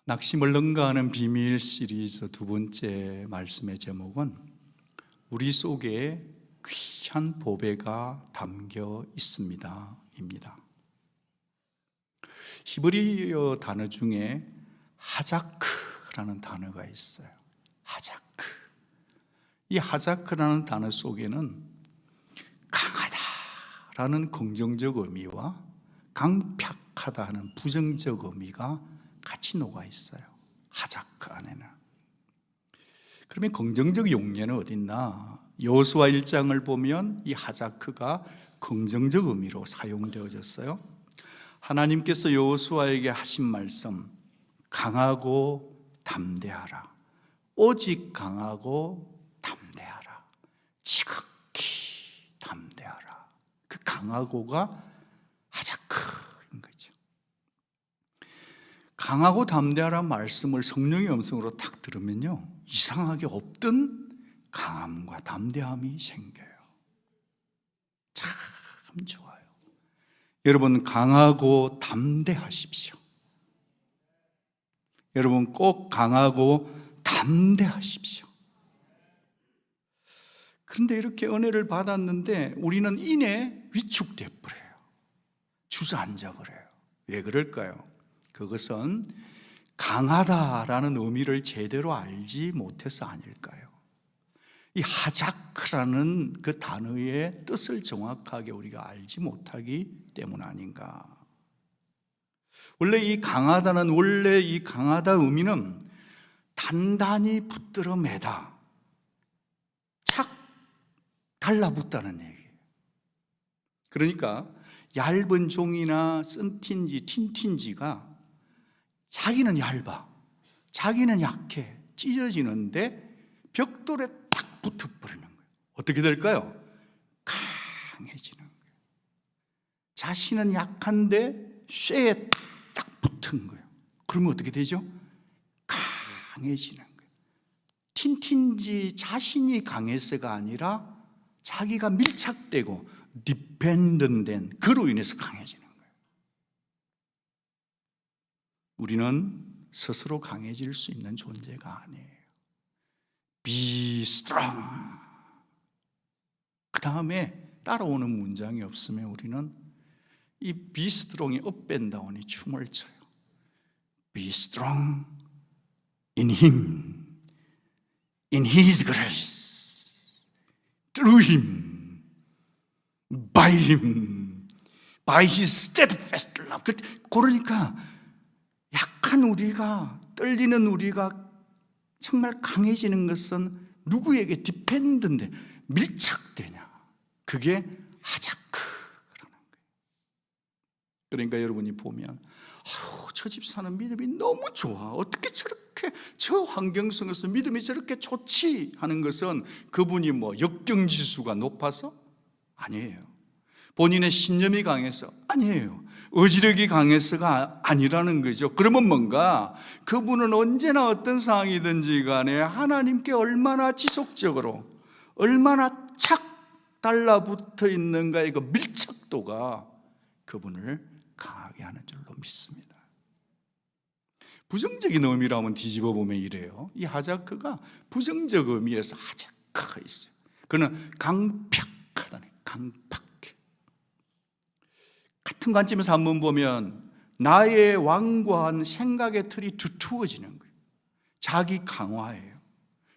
낙심을 능가하는 비밀 시리즈 두 번째 말씀의 제목은 우리 속에 귀한 보배가 담겨 있습니다 입니다. 히브리어 단어 중에 하자크라는 단어가 있어요. 하자크. 이 하자크라는 단어 속에는 강하다라는 긍정적 의미와 강팍하다는 부정적 의미가 같이 녹아 있어요. 하자크 안에는. 그러면 긍정적 용례는 어디 있나? 여호수아 1장을 보면 이 하자크가 긍정적 의미로 사용되어졌어요. 하나님께서 여호수아에게 하신 말씀, 강하고 담대하라. 오직 강하고 담대하라. 지극히 담대하라. 그 강하고가 하자크인 거죠. 강하고 담대하라는 말씀을 성령의 음성으로 딱 들으면요, 이상하게 없던 강함과 담대함이 생겨요. 참 좋아요. 여러분, 강하고 담대하십시오. 여러분, 꼭 강하고 담대하십시오. 그런데 이렇게 은혜를 받았는데 우리는 이내 위축돼 버려요. 주저앉아 버려요. 왜 그럴까요? 그것은 강하다라는 의미를 제대로 알지 못해서 아닐까요? 이 하자크라는 그 단어의 뜻을 정확하게 우리가 알지 못하기 때문 아닌가. 원래 이 강하다 의미는 단단히 붙들어 매다, 착 달라붙다는 얘기예요. 그러니까 얇은 종이나 쓴 틴지, 틴틴지가 자기는 얇아, 자기는 약해, 찢어지는데 벽돌에 딱 붙어버리는 거예요. 어떻게 될까요? 강해지는 거예요. 자신은 약한데 쇠에 딱 붙은 거예요. 그러면 어떻게 되죠? 강해지는 거예요. 틴틴지 자신이 강해서가 아니라 자기가 밀착되고 디펜던된 그로 인해서 강해지는 거예요. 우리는 스스로 강해질 수 있는 존재가 아니에요. Be strong. 그 다음에 따라오는 문장이 없으면 우리는 이 Be strong이 업 앤 다운이 춤을 춰요. Be strong in Him, in His grace, through Him, by Him, by His steadfast love. 그러니까 약한 우리가, 떨리는 우리가 정말 강해지는 것은 누구에게 디펜던데 밀착되냐? 그게 하자크라는 거예요. 그러니까 여러분이 보면 저 집사는 믿음이 너무 좋아, 어떻게 저렇게 저 환경 속에서 믿음이 저렇게 좋지 하는 것은 그분이 뭐 역경지수가 높아서? 아니에요. 본인의 신념이 강해서? 아니에요. 의지력이 강해서가 아니라는 거죠. 그러면 뭔가 그분은 언제나 어떤 상황이든지 간에 하나님께 얼마나 지속적으로, 얼마나 착 달라붙어 있는가의 그 밀착도가 그분을 강하게 하는 줄로 믿습니다. 부정적인 의미라면 뒤집어 보면 이래요. 이 하자크가 부정적 의미에서 하자크가 있어요. 그는 강팍하다네. 강팍해. 같은 관점에서 한번 보면 나의 완고한 생각의 틀이 두터워지는 거예요. 자기 강화예요.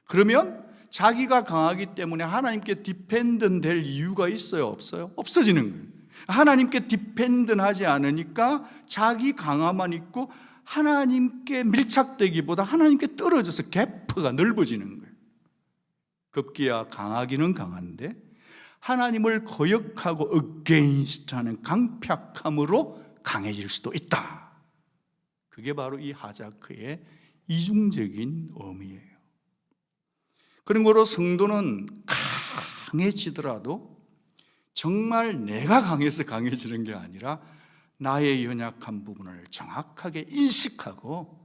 그러면 자기가 강하기 때문에 하나님께 디펜던 될 이유가 있어요? 없어요? 없어지는 거예요. 하나님께 디펜던 하지 않으니까 자기 강화만 있고 하나님께 밀착되기보다 하나님께 떨어져서 갭가 넓어지는 거예요. 급기야 강하기는 강한데 하나님을 거역하고 against 하는 강팍함으로 강해질 수도 있다. 그게 바로 이 하자크의 이중적인 의미예요. 그러므로 성도는 강해지더라도 정말 내가 강해서 강해지는 게 아니라 나의 연약한 부분을 정확하게 인식하고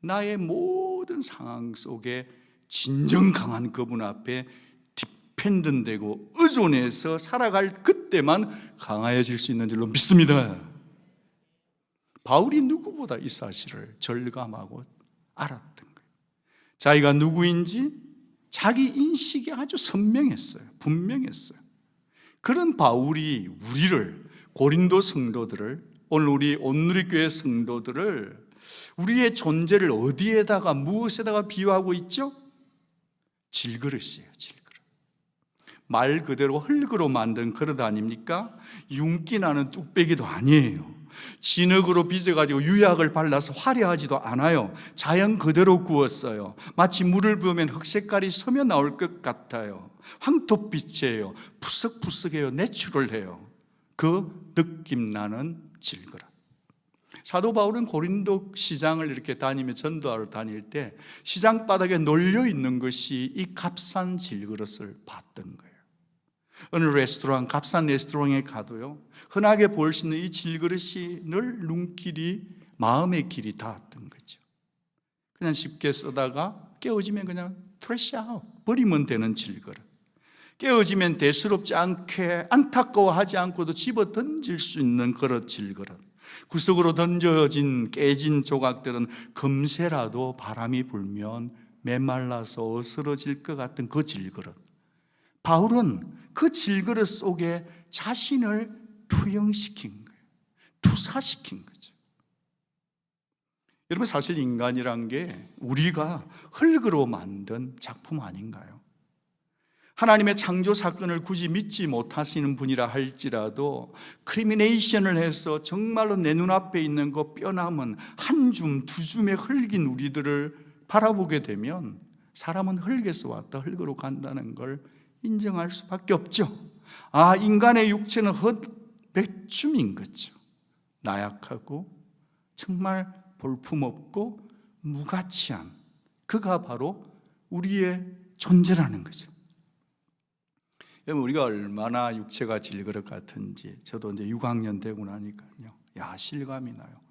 나의 모든 상황 속에 진정 강한 그분 앞에 디펜던되고 의존해서 살아갈 그때만 강해질 수 있는 줄로 믿습니다. 바울이 누구보다 이 사실을 절감하고 알았던 거예요. 자기가 누구인지 자기 인식이 아주 선명했어요. 분명했어요. 그런 바울이 우리를, 고린도 성도들을, 오늘 우리 온누리교회 성도들을, 우리의 존재를 어디에다가, 무엇에다가 비유하고 있죠? 질그릇이에요. 질그릇. 말 그대로 흙으로 만든 그릇 아닙니까? 윤기 나는 뚝배기도 아니에요. 진흙으로 빚어가지고 유약을 발라서 화려하지도 않아요. 자연 그대로 구웠어요. 마치 물을 부으면 흑색깔이 서며 나올 것 같아요. 황토빛이에요. 푸석푸석해요. 내추럴해요. 그 느낌 나는 질그릇. 사도 바울은 고린도 시장을 이렇게 다니며 전도하러 다닐 때 시장 바닥에 널려 있는 것이 이 값싼 질그릇을 봤던 거예요. 어느 레스토랑, 값싼 레스토랑에 가도요, 흔하게 볼 수 있는 이 질그릇이 늘 눈길이, 마음의 길이 닿았던 거죠. 그냥 쉽게 쓰다가 깨어지면 그냥 트래시 아웃, 버리면 되는 질그릇. 깨어지면 대수롭지 않게, 안타까워하지 않고도 집어 던질 수 있는 그릇 질그릇. 구석으로 던져진 깨진 조각들은 금세라도 바람이 불면 메말라서 어스러질 것 같은 그 질그릇. 바울은 그 질그릇 속에 자신을 투영시킨 거예요. 투사시킨 거죠. 여러분, 사실 인간이란 게 우리가 흙으로 만든 작품 아닌가요? 하나님의 창조 사건을 굳이 믿지 못하시는 분이라 할지라도 크리미네이션을 해서 정말로 내 눈앞에 있는 그 뼈남은 한 줌, 두 줌의 흙인 우리들을 바라보게 되면 사람은 흙에서 왔다 흙으로 간다는 걸 인정할 수밖에 없죠. 아, 인간의 육체는 흙 몇 줌인 거죠. 나약하고 정말 볼품없고 무가치한 그가 바로 우리의 존재라는 거죠. 여러분, 우리가 얼마나 육체가 질그릇 같은지 저도 이제 6학년 되고 나니까요, 야, 실감이 나요.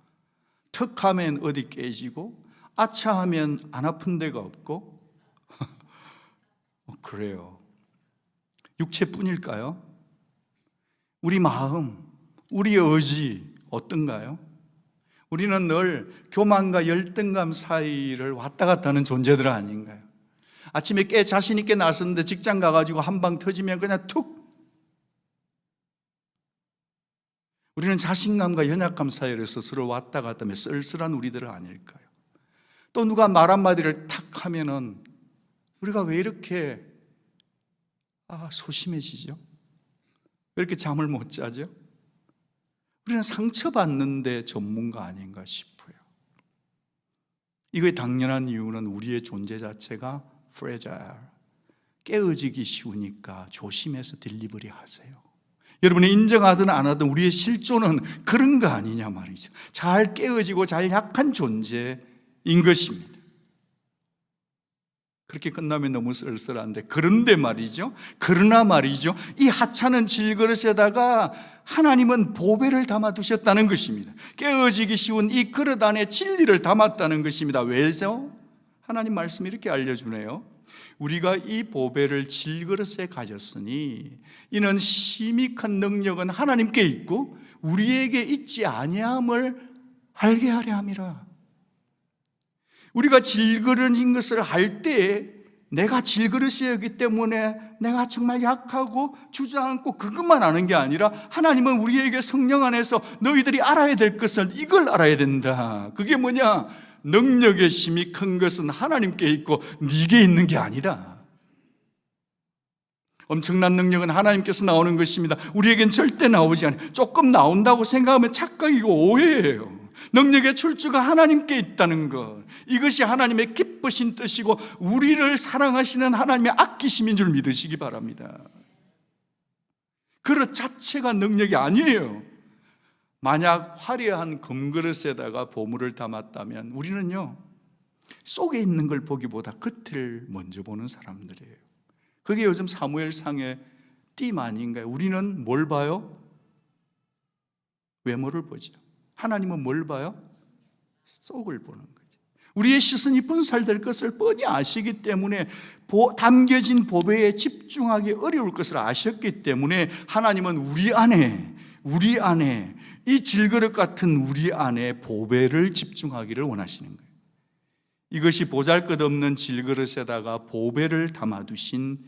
턱 하면 어디 깨지고 아차 하면 안 아픈 데가 없고 그래요. 육체뿐일까요? 우리 마음, 우리 의지 어떤가요? 우리는 늘 교만과 열등감 사이를 왔다 갔다 하는 존재들 아닌가요? 아침에 꽤 자신 있게 나섰는데 직장 가가지고 한 방 터지면 그냥 툭. 우리는 자신감과 연약감 사이를 스스로 왔다 갔다 하며 쓸쓸한 우리들 아닐까요? 또 누가 말 한마디를 탁 하면은 우리가 왜 이렇게 소심해지죠? 왜 이렇게 잠을 못 자죠? 우리는 상처받는데 전문가 아닌가 싶어요. 이거의 당연한 이유는 우리의 존재 자체가 fragile, 깨어지기 쉬우니까 조심해서 딜리버리 하세요. 여러분이 인정하든 안 하든 우리의 실존은 그런 거 아니냐 말이죠. 잘 깨어지고 잘 약한 존재인 것입니다. 그렇게 끝나면 너무 쓸쓸한데, 그런데 말이죠, 그러나 말이죠, 이 하찮은 질그릇에다가 하나님은 보배를 담아두셨다는 것입니다. 깨어지기 쉬운 이 그릇 안에 진리를 담았다는 것입니다. 왜죠? 하나님 말씀이 이렇게 알려주네요. 우리가 이 보배를 질그릇에 가졌으니 이는 심히 큰 능력은 하나님께 있고 우리에게 있지 아니함을 알게 하려 함이라. 우리가 질그릇인 것을 알 때에 내가 질그릇이었기 때문에 내가 정말 약하고 주저앉고 그것만 아는 게 아니라 하나님은 우리에게 성령 안에서 너희들이 알아야 될 것은 이걸 알아야 된다. 그게 뭐냐? 능력의 힘이 큰 것은 하나님께 있고 네게 있는 게 아니다. 엄청난 능력은 하나님께서 나오는 것입니다. 우리에겐 절대 나오지 않아요. 조금 나온다고 생각하면 착각이고 오해예요. 능력의 출처가 하나님께 있다는 것, 이것이 하나님의 기쁘신 뜻이고 우리를 사랑하시는 하나님의 아끼심인 줄 믿으시기 바랍니다. 그릇 자체가 능력이 아니에요. 만약 화려한 금그릇에다가 보물을 담았다면 우리는요, 속에 있는 걸 보기보다 겉을 먼저 보는 사람들이에요. 그게 요즘 사무엘상의 띠 아닌가요? 우리는 뭘 봐요? 외모를 보죠. 하나님은 뭘 봐요? 속을 보는 거죠. 우리의 시선이 분살될 것을 뻔히 아시기 때문에 담겨진 보배에 집중하기 어려울 것을 아셨기 때문에 하나님은 우리 안에 이 질그릇 같은 우리 안에 보배를 집중하기를 원하시는 거예요. 이것이 보잘것없는 질그릇에다가 보배를 담아두신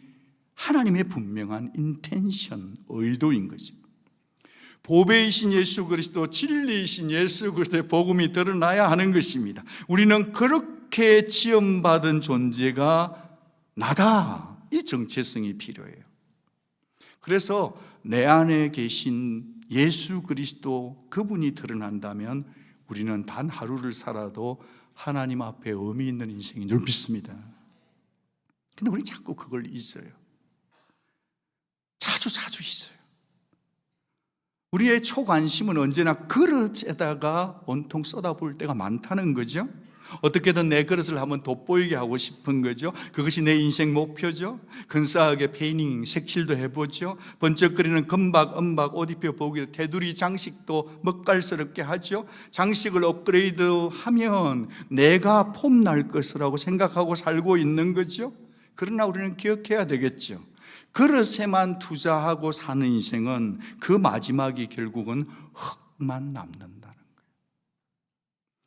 하나님의 분명한 인텐션, 의도인 거죠. 보배이신 예수 그리스도, 진리이신 예수 그리스도의 복음이 드러나야 하는 것입니다. 우리는 그렇게 지음받은 존재가 나다, 이 정체성이 필요해요. 그래서 내 안에 계신 예수 그리스도, 그분이 드러난다면 우리는 단 하루를 살아도 하나님 앞에 의미 있는 인생인 줄 믿습니다. 근데 우리 자꾸 그걸 잊어요. 자주 잊어요. 우리의 초관심은 언제나 그릇에다가 온통 쏟아부을 때가 많다는 거죠. 어떻게든 내 그릇을 한번 돋보이게 하고 싶은 거죠. 그것이 내 인생 목표죠. 근사하게 페인팅, 색칠도 해보죠. 번쩍거리는 금박, 은박, 옷 입혀보기도, 테두리 장식도 멋깔스럽게 하죠. 장식을 업그레이드하면 내가 폼날 것이라고 생각하고 살고 있는 거죠. 그러나 우리는 기억해야 되겠죠. 그릇에만 투자하고 사는 인생은 그 마지막이 결국은 흙만 남는다는 거예요.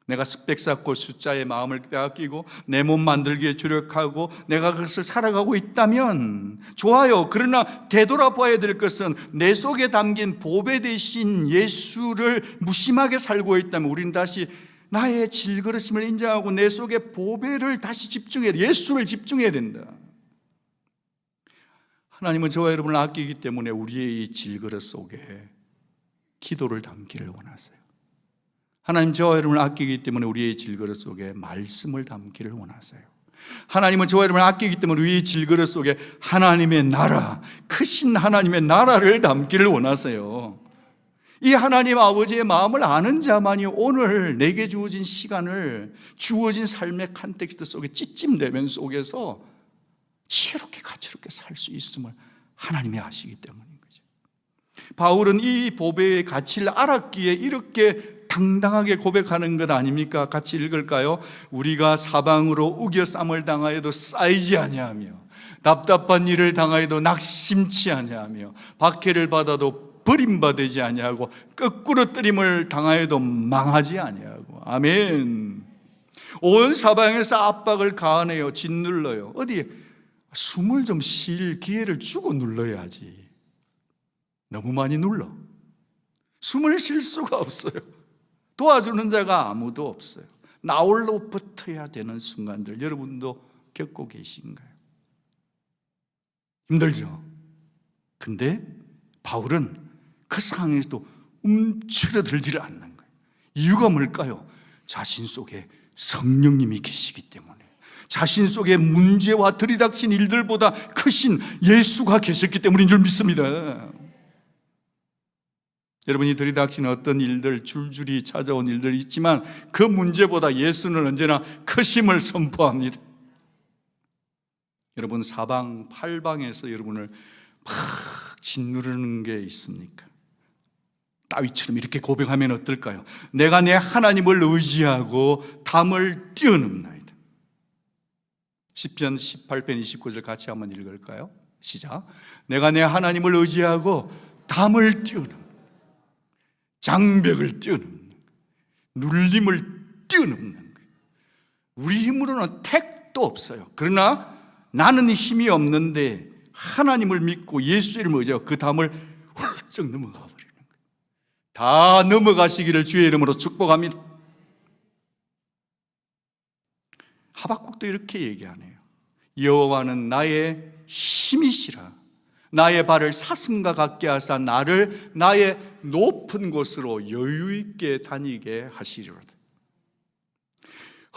내가 스펙 쌓고 숫자에 마음을 빼앗기고 내 몸 만들기에 주력하고 내가 그것을 살아가고 있다면 좋아요. 그러나 되돌아봐야 될 것은 내 속에 담긴 보배 대신 예수를 무심하게 살고 있다면 우리는 다시 나의 질그릇임을 인정하고 내 속에 보배를 다시 집중해야 돼. 예수를 집중해야 된다. 하나님은 저와 여러분을 아끼기 때문에 우리의 이 질그릇 속에 기도를 담기를 원하세요. 하나님 저와 여러분을 아끼기 때문에 우리의 질그릇 속에 말씀을 담기를 원하세요. 하나님은 저와 여러분을 아끼기 때문에 우리의 질그릇 속에 하나님의 나라, 크신 하나님의 나라를 담기를 원하세요. 이 하나님 아버지의 마음을 아는 자만이 오늘 내게 주어진 시간을, 주어진 삶의 컨텍스트 속에 찌찜내면 속에서 지혜롭게 가치롭게 살 수 있음을 하나님이 아시기 때문인 거죠. 바울은 이 보배의 가치를 알았기에 이렇게 당당하게 고백하는 것 아닙니까? 같이 읽을까요? 우리가 사방으로 우겨쌈을 당하여도 쌓이지 아니하며 답답한 일을 당하여도 낙심치 아니하며 박해를 받아도 버림받지 아니하고 거꾸로 뜨림을 당하여도 망하지 아니하고. 아멘. 온 사방에서 압박을 가하네요. 짓눌러요. 어디 숨을 좀 쉴 기회를 주고 눌러야지. 너무 많이 눌러. 숨을 쉴 수가 없어요. 도와주는 자가 아무도 없어요. 나 홀로 버텨야 되는 순간들 여러분도 겪고 계신가요? 힘들죠? 근데 바울은 그 상황에서도 움츠러들지를 않는 거예요. 이유가 뭘까요? 자신 속에 성령님이 계시기 때문에, 자신 속에 문제와 들이닥친 일들보다 크신 예수가 계셨기 때문인 줄 믿습니다. 여러분이 들이닥치는 어떤 일들, 줄줄이 찾아온 일들이 있지만 그 문제보다 예수는 언제나 크심을 선포합니다. 여러분 사방 팔방에서 여러분을 막 짓누르는 게 있습니까? 다윗처럼 이렇게 고백하면 어떨까요? 내가 내 하나님을 의지하고 담을 뛰어넘나이다. 시편 18편 29절 같이 한번 읽을까요? 시작. 내가 내 하나님을 의지하고 담을 뛰어넘는다. 장벽을 뛰어넘는 거예요. 눌림을 뛰어넘는 거예요. 우리 힘으로는 택도 없어요. 그러나 나는 힘이 없는데 하나님을 믿고 예수 이름을 의지하고 그 담을 훌쩍 넘어가 버리는 거예요. 다 넘어가시기를 주의 이름으로 축복합니다. 하박국도 이렇게 얘기하네요. 여호와는 나의 힘이시라. 나의 발을 사슴과 같게 하사 나를 나의 높은 곳으로 여유 있게 다니게 하시리로다.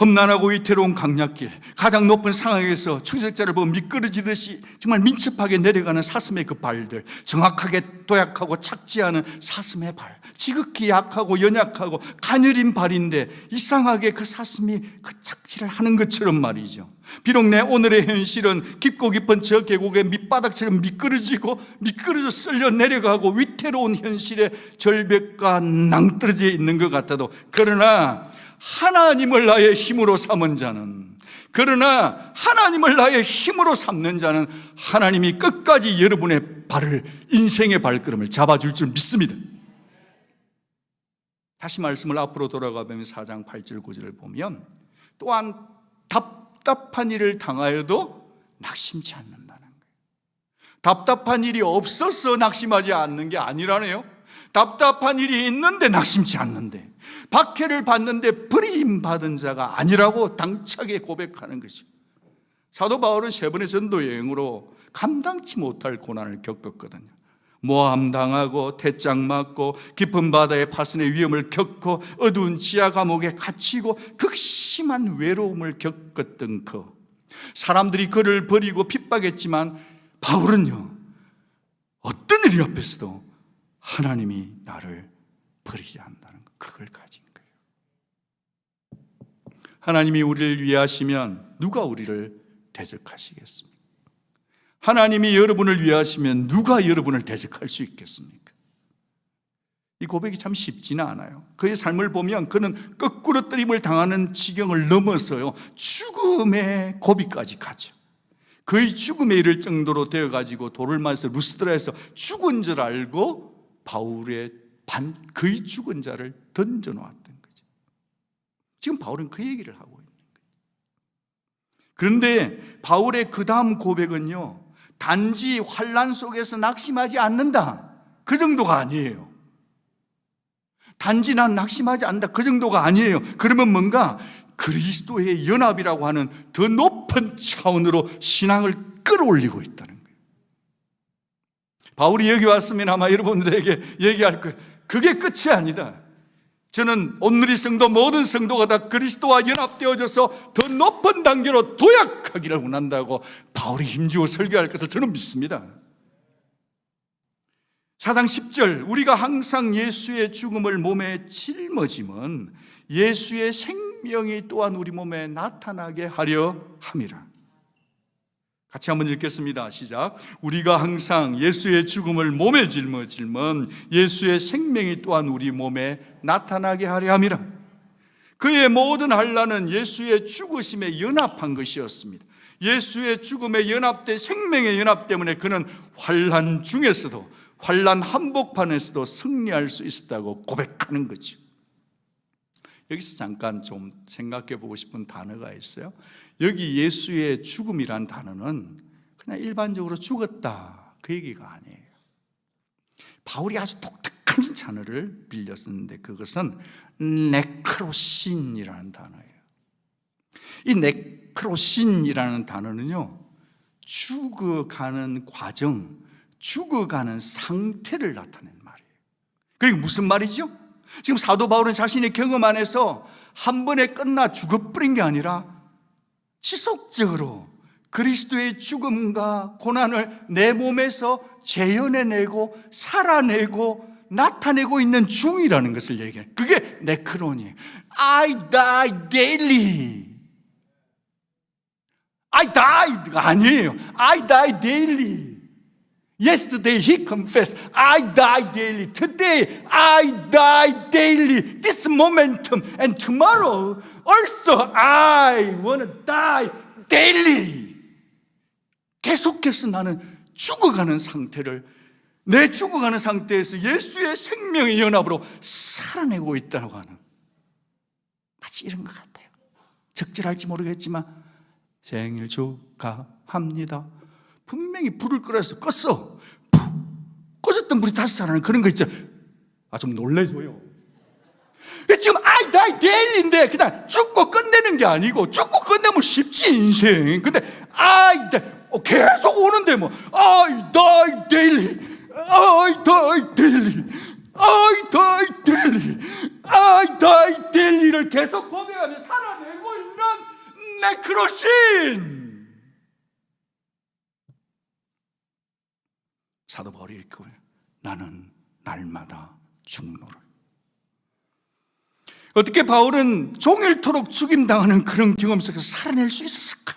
험난하고 위태로운 강약길, 가장 높은 상황에서 추적자를 보면 미끄러지듯이 정말 민첩하게 내려가는 사슴의 그 발들, 정확하게 도약하고 착지하는 사슴의 발, 지극히 약하고 연약하고 가녀린 발인데 이상하게 그 사슴이 그 착지를 하는 것처럼 말이죠. 비록 내 오늘의 현실은 깊고 깊은 저 계곡의 밑바닥처럼 미끄러져 쓸려 내려가고 위태로운 현실의 절벽과 낭떠러져 있는 것 같아도, 그러나 하나님을 나의 힘으로 삼은 자는, 그러나 하나님을 나의 힘으로 삼는 자는 하나님이 끝까지 여러분의 발을, 인생의 발걸음을 잡아줄 줄 믿습니다. 다시 말씀을 앞으로 돌아가보면 4장 8절 9절을 보면 또한 답답한 일을 당하여도 낙심치 않는다는 거예요. 답답한 일이 없어서 낙심하지 않는 게 아니라네요. 답답한 일이 있는데 낙심치 않는데, 박해를 받는데 버림받은 자가 아니라고 당차게 고백하는 것이죠. 사도 바울은 3번의 전도 여행으로 감당치 못할 고난을 겪었거든요. 모함 당하고 태짱 맞고 깊은 바다의 파선의 위험을 겪고 어두운 지하 감옥에 갇히고 극심한 외로움을 겪었던 사람들이 그를 버리고 핍박했지만 바울은요, 어떤 일 앞에서도 하나님이 나를 버리지 않는다는 것, 그걸 가진 거예요. 하나님이 우리를 위하시면 누가 우리를 대적하시겠습니까? 하나님이 여러분을 위하시면 누가 여러분을 대적할 수 있겠습니까? 이 고백이 참 쉽지는 않아요. 그의 삶을 보면 그는 거꾸로 뜨림을 당하는 지경을 넘어서요, 죽음의 고비까지 가죠. 그의 죽음에 이를 정도로 되어가지고 돌을 맞아서 루스드라에서 죽은 줄 알고 바울의 그의 죽은 자를 던져놓았던 거죠. 지금 바울은 그 얘기를 하고 있는 거예요. 그런데 바울의 그 다음 고백은요, 단지 환난 속에서 낙심하지 않는다, 그 정도가 아니에요. 단지 난 낙심하지 않는다, 그 정도가 아니에요. 그러면 뭔가 그리스도의 연합이라고 하는 더 높은 차원으로 신앙을 끌어올리고 있다는 거예요. 바울이 여기 왔으면 아마 여러분들에게 얘기할 거예요. 그게 끝이 아니다. 저는 오늘의 성도, 모든 성도가 다 그리스도와 연합되어져서 더 높은 단계로 도약하기를 원한다고 바울이 힘주어 설교할 것을 저는 믿습니다. 4장 10절, 우리가 항상 예수의 죽음을 몸에 짊어짐은 예수의 생명이 또한 우리 몸에 나타나게 하려 함이라. 같이 한번 읽겠습니다. 시작. 우리가 항상 예수의 죽음을 몸에 짊어짐은 예수의 생명이 또한 우리 몸에 나타나게 하려 함이라. 그의 모든 환난은 예수의 죽으심에 연합한 것이었습니다. 예수의 죽음에 연합돼 생명의 연합 때문에 그는 환난 중에서도, 환난 한복판에서도 승리할 수 있었다고 고백하는 거죠. 여기서 잠깐 좀 생각해 보고 싶은 단어가 있어요. 여기 예수의 죽음이란 단어는 그냥 일반적으로 죽었다, 그 얘기가 아니에요. 바울이 아주 독특한 단어를 빌려 썼는데 그것은 네크로신이라는 단어예요. 이 네크로신이라는 단어는요, 죽어가는 과정, 죽어가는 상태를 나타내는 말이에요. 그리고 무슨 말이죠? 지금 사도 바울은 자신의 경험 안에서 한 번에 끝나 죽어버린 게 아니라 지속적으로 그리스도의 죽음과 고난을 내 몸에서 재현해내고 살아내고 나타내고 있는 중이라는 것을 얘기해요. 그게 네크론이에요. I die daily. I died가 아니에요. I die daily. Yesterday he confessed, I die daily. Today I die daily. This momentum and tomorrow also I want to die daily. 계속해서 나는 죽어가는 상태를, 내 죽어가는 상태에서 예수의 생명의 연합으로 살아내고 있다고 하는, 마치 이런 것 같아요. 적절할지 모르겠지만 생일 축하합니다. 분명히 불을 끌어서 껐어. 꺼졌던 불이 다시 살아나는 그런 거 있죠. 좀 놀래줘요. 지금 I die daily인데 그냥 죽고 끝내는 게 아니고, 죽고 끝내면 쉽지 인생. 근데 I die, 계속 오는데 뭐 I die daily, I die daily, I die daily, I die daily를 계속 고백하며 살아내고 있는 네크로신. 사도 바울이 이렇게 해요. 나는 날마다 죽노를. 어떻게 바울은 종일토록 죽임당하는 그런 경험 속에서 살아낼 수 있었을까?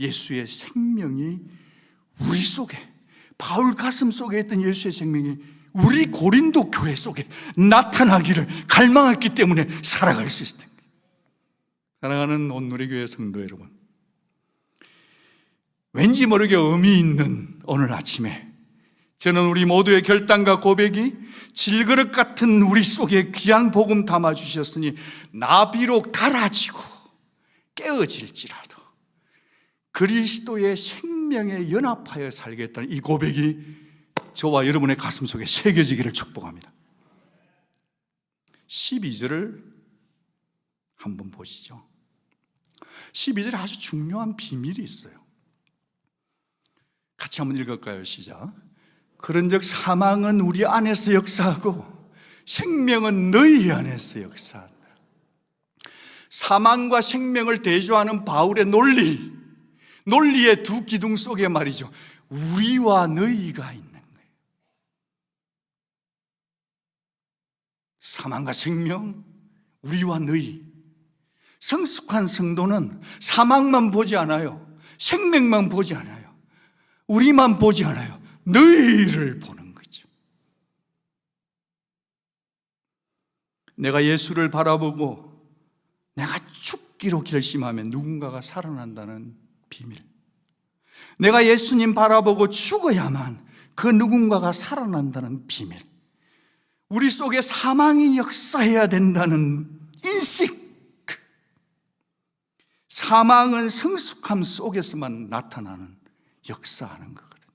예수의 생명이 우리 속에, 바울 가슴 속에 있던 예수의 생명이 우리 고린도 교회 속에 나타나기를 갈망했기 때문에 살아갈 수 있었던 거예요. 사랑하는 온누리교회 성도 여러분, 왠지 모르게 의미 있는 오늘 아침에 저는 우리 모두의 결단과 고백이 질그릇 같은 우리 속에 귀한 복음 담아주셨으니 나 비록 달아지고 깨어질지라도 그리스도의 생명에 연합하여 살겠다는 이 고백이 저와 여러분의 가슴 속에 새겨지기를 축복합니다. 12절을 한번 보시죠. 12절에 아주 중요한 비밀이 있어요. 같이 한번 읽을까요? 시작. 그런즉 사망은 우리 안에서 역사하고 생명은 너희 안에서 역사한다. 사망과 생명을 대조하는 바울의 논리의 두 기둥 속에 말이죠, 우리와 너희가 있는 거예요. 사망과 생명, 우리와 너희. 성숙한 성도는 사망만 보지 않아요. 생명만 보지 않아요. 우리만 보지 않아요. 너희를 보는 거죠. 내가 예수를 바라보고 내가 죽기로 결심하면 누군가가 살아난다는 비밀. 내가 예수님 바라보고 죽어야만 그 누군가가 살아난다는 비밀. 우리 속에 사망이 역사해야 된다는 인식. 사망은 성숙함 속에서만 나타나는, 역사하는 거거든요.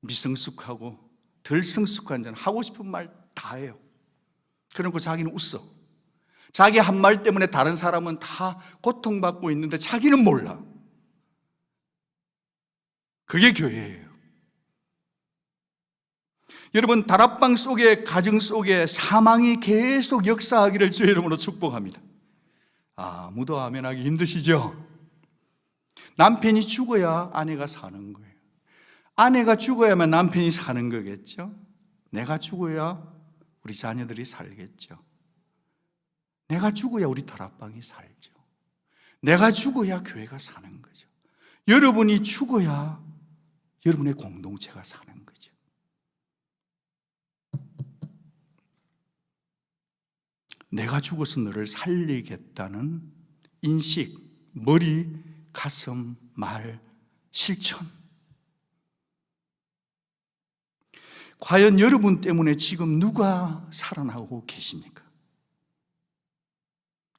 미성숙하고 덜 성숙한 자는 하고 싶은 말 다 해요. 그러고 자기는 웃어. 자기 한 말 때문에 다른 사람은 다 고통받고 있는데 자기는 몰라. 그게 교회예요. 여러분, 다락방 속에, 가정 속에 사망이 계속 역사하기를 주의 이름으로 축복합니다. 아무도 아멘하기 힘드시죠? 남편이 죽어야 아내가 사는 거예요. 아내가 죽어야만 남편이 사는 거겠죠? 내가 죽어야 우리 자녀들이 살겠죠? 내가 죽어야 우리 다락방이 살죠. 내가 죽어야 교회가 사는 거죠. 여러분이 죽어야 여러분의 공동체가 사는 거죠. 내가 죽어서 너를 살리겠다는 인식, 머리, 가슴, 말, 실천. 과연 여러분 때문에 지금 누가 살아나고 계십니까?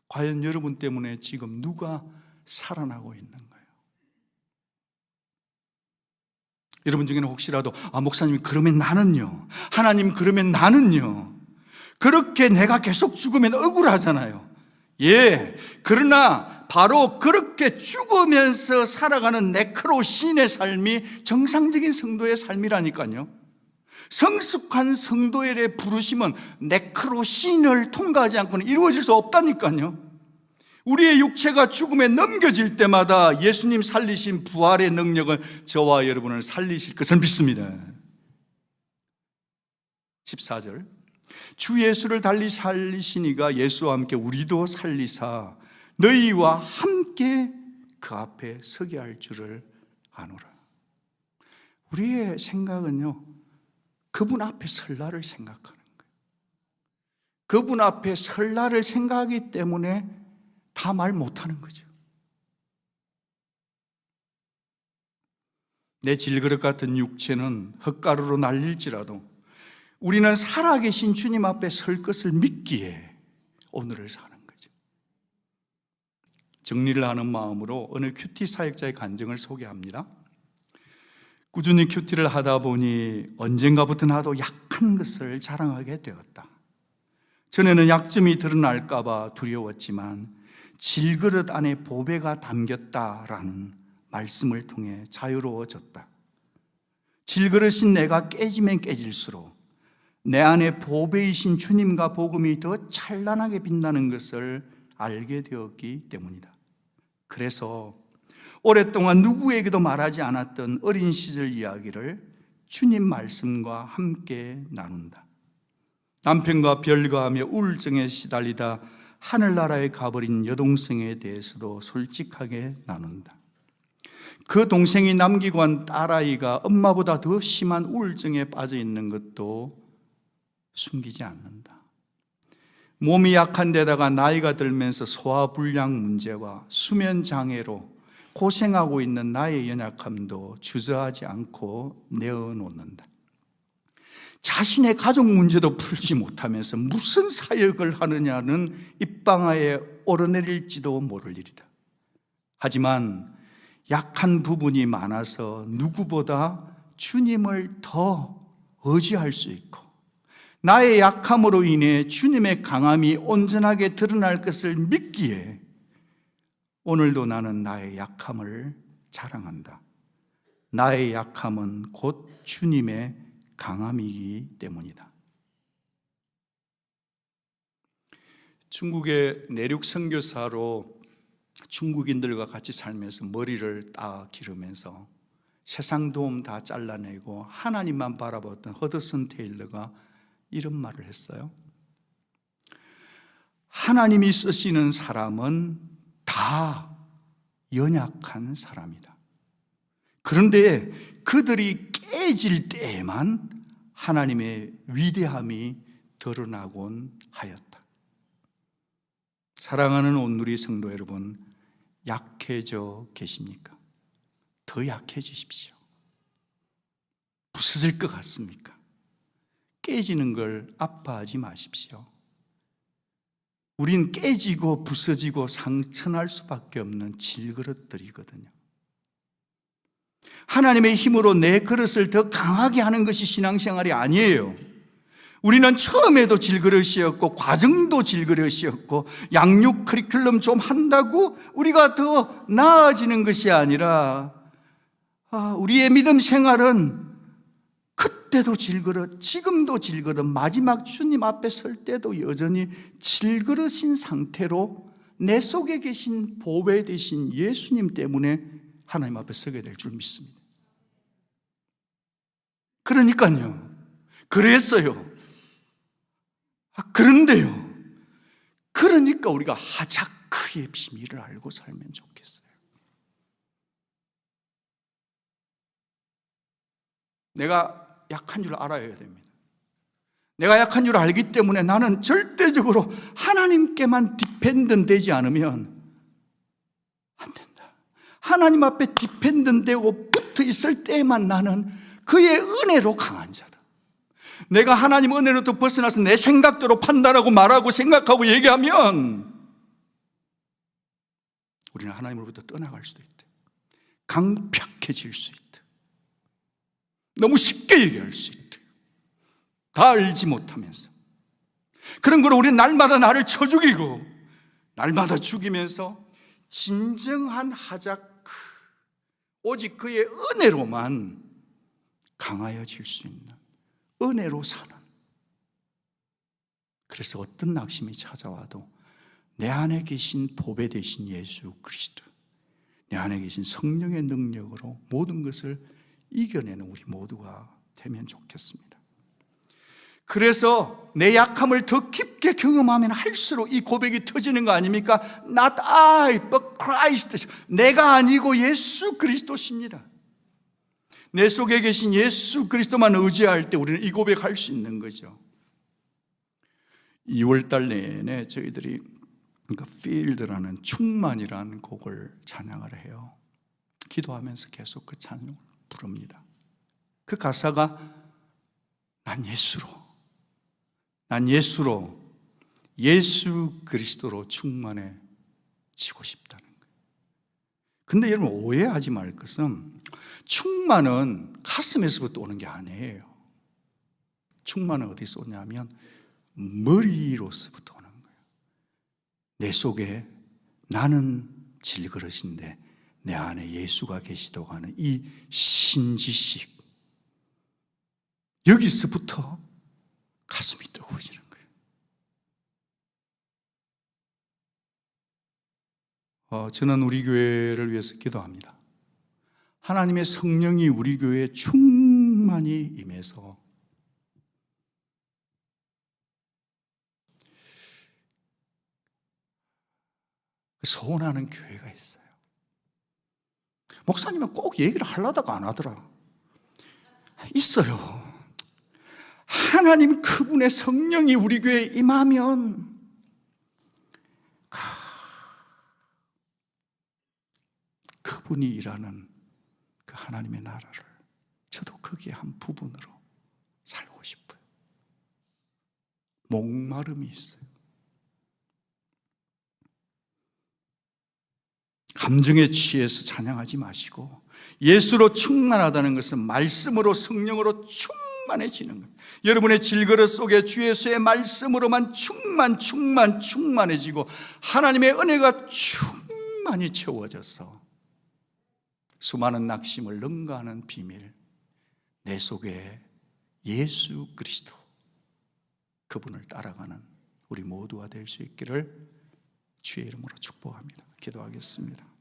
과연 여러분 때문에 지금 누가 살아나고 있는 거예요? 여러분 중에는 혹시라도 목사님 그러면 나는요, 하나님 그러면 나는요, 그렇게 내가 계속 죽으면 억울하잖아요. 예, 그러나 바로 그렇게 죽으면서 살아가는 네크로신의 삶이 정상적인 성도의 삶이라니까요. 성숙한 성도의 부르심은 네크로신을 통과하지 않고는 이루어질 수 없다니까요. 우리의 육체가 죽음에 넘겨질 때마다 예수님 살리신 부활의 능력은 저와 여러분을 살리실 것을 믿습니다. 14절, 주 예수를 달리 살리시니가 예수와 함께 우리도 살리사 너희와 함께 그 앞에 서게 할 줄을 아노라. 우리의 생각은요, 그분 앞에 설 날을 생각하는 거예요. 그분 앞에 설 날을 생각하기 때문에 다 말 못하는 거죠. 내 질그릇 같은 육체는 헛가루로 날릴지라도 우리는 살아계신 주님 앞에 설 것을 믿기에 오늘을 사는 거죠. 정리를 하는 마음으로 오늘 큐티 사역자의 간증을 소개합니다. 꾸준히 큐티를 하다 보니 언젠가부터 나도 약한 것을 자랑하게 되었다. 전에는 약점이 드러날까 봐 두려웠지만 질그릇 안에 보배가 담겼다라는 말씀을 통해 자유로워졌다. 질그릇인 내가 깨지면 깨질수록 내 안에 보배이신 주님과 복음이 더 찬란하게 빛나는 것을 알게 되었기 때문이다. 그래서 오랫동안 누구에게도 말하지 않았던 어린 시절 이야기를 주님 말씀과 함께 나눈다. 남편과 별거하며 우울증에 시달리다 하늘나라에 가버린 여동생에 대해서도 솔직하게 나눈다. 그 동생이 남기고 한 딸아이가 엄마보다 더 심한 우울증에 빠져 있는 것도 숨기지 않는다. 몸이 약한 데다가 나이가 들면서 소화불량 문제와 수면 장애로 고생하고 있는 나의 연약함도 주저하지 않고 내어놓는다. 자신의 가족 문제도 풀지 못하면서 무슨 사역을 하느냐는 입방아에 오르내릴지도 모를 일이다. 하지만 약한 부분이 많아서 누구보다 주님을 더 의지할 수 있고, 나의 약함으로 인해 주님의 강함이 온전하게 드러날 것을 믿기에 오늘도 나는 나의 약함을 자랑한다. 나의 약함은 곧 주님의 강함이기 때문이다. 중국의 내륙 선교사로 중국인들과 같이 살면서 머리를 딱 기르면서 세상 도움 다 잘라내고 하나님만 바라보던 허드슨 테일러가 이런 말을 했어요. 하나님이 쓰시는 사람은 다 연약한 사람이다. 그런데 그들이 깨질 때에만 하나님의 위대함이 드러나곤 하였다. 사랑하는 온누리 성도 여러분, 약해져 계십니까? 더 약해지십시오. 부서질 것 같습니까? 깨지는 걸 아파하지 마십시오. 우린 깨지고 부서지고 상처날 수밖에 없는 질그릇들이거든요. 하나님의 힘으로 내 그릇을 더 강하게 하는 것이 신앙생활이 아니에요. 우리는 처음에도 질그릇이었고 과정도 질그릇이었고 양육 커리큘럼 좀 한다고 우리가 더 나아지는 것이 아니라 우리의 믿음 생활은 그때도 질그릇, 지금도 질그릇, 마지막 주님 앞에 설 때도 여전히 질그릇인 상태로 내 속에 계신 보배 되신 예수님 때문에 하나님 앞에 서게 될 줄 믿습니다. 그러니까요. 그랬어요. 그런데요. 그러니까 우리가 하자크의 비밀을 알고 살면 좋겠어요. 내가 약한 줄 알아야 됩니다. 내가 약한 줄 알기 때문에 나는 절대적으로 하나님께만 디펜던 되지 않으면 안 된다. 하나님 앞에 디펜던 되고 붙어 있을 때만 나는 그의 은혜로 강한 자다. 내가 하나님 은혜로부터 벗어나서 내 생각대로 판단하고 말하고 생각하고 얘기하면 우리는 하나님으로부터 떠나갈 수도 있다. 강팍해질 수 있다. 너무 쉽게 얘기할 수 있다. 다 알지 못하면서. 그런 걸 우리는 날마다 나를 쳐 죽이고 날마다 죽이면서 진정한 하자크, 오직 그의 은혜로만 강하여질 수 있는, 은혜로 사는. 그래서 어떤 낙심이 찾아와도 내 안에 계신 보배 되신 예수 그리스도, 내 안에 계신 성령의 능력으로 모든 것을 이겨내는 우리 모두가 되면 좋겠습니다. 그래서 내 약함을 더 깊게 경험하면 할수록 이 고백이 터지는 거 아닙니까? Not I, but Christ. 내가 아니고 예수 그리스도십니다. 내 속에 계신 예수 그리스도만 의지할 때 우리는 이 고백할 수 있는 거죠. 2월달 내내 저희들이 Field라는 충만이라는 곡을 찬양을 해요. 기도하면서 계속 그 찬양을 부릅니다. 그 가사가 난 예수로 예수 그리스도로 충만해지고 싶다는 거예요. 근데 여러분 오해하지 말 것은 충만은 가슴에서부터 오는 게 아니에요. 충만은 어디서 오냐면 머리로서부터 오는 거예요. 내 속에 나는 질그릇인데 내 안에 예수가 계시다고 하는 이 신지식, 여기서부터 가슴이 뜨거워지는 거예요. 저는 우리 교회를 위해서 기도합니다. 하나님의 성령이 우리 교회에 충만히 임해서 소원하는 교회가 있어요. 목사님은 꼭 얘기를 하려다가 안 하더라. 있어요. 하나님 그분의 성령이 우리 교회에 임하면 그분이 일하는 그 하나님의 나라를 저도 거기에 한 부분으로 살고 싶어요. 목마름이 있어요. 감정에 취해서 찬양하지 마시고 예수로 충만하다는 것은 말씀으로, 성령으로 충만해지는 것. 여러분의 질그릇 속에 주 예수의 말씀으로만 충만해지고 하나님의 은혜가 충만히 채워져서 수많은 낙심을 능가하는 비밀, 내 속에 예수 그리스도, 그분을 따라가는 우리 모두가 될 수 있기를 주의 이름으로 축복합니다. 기도하겠습니다.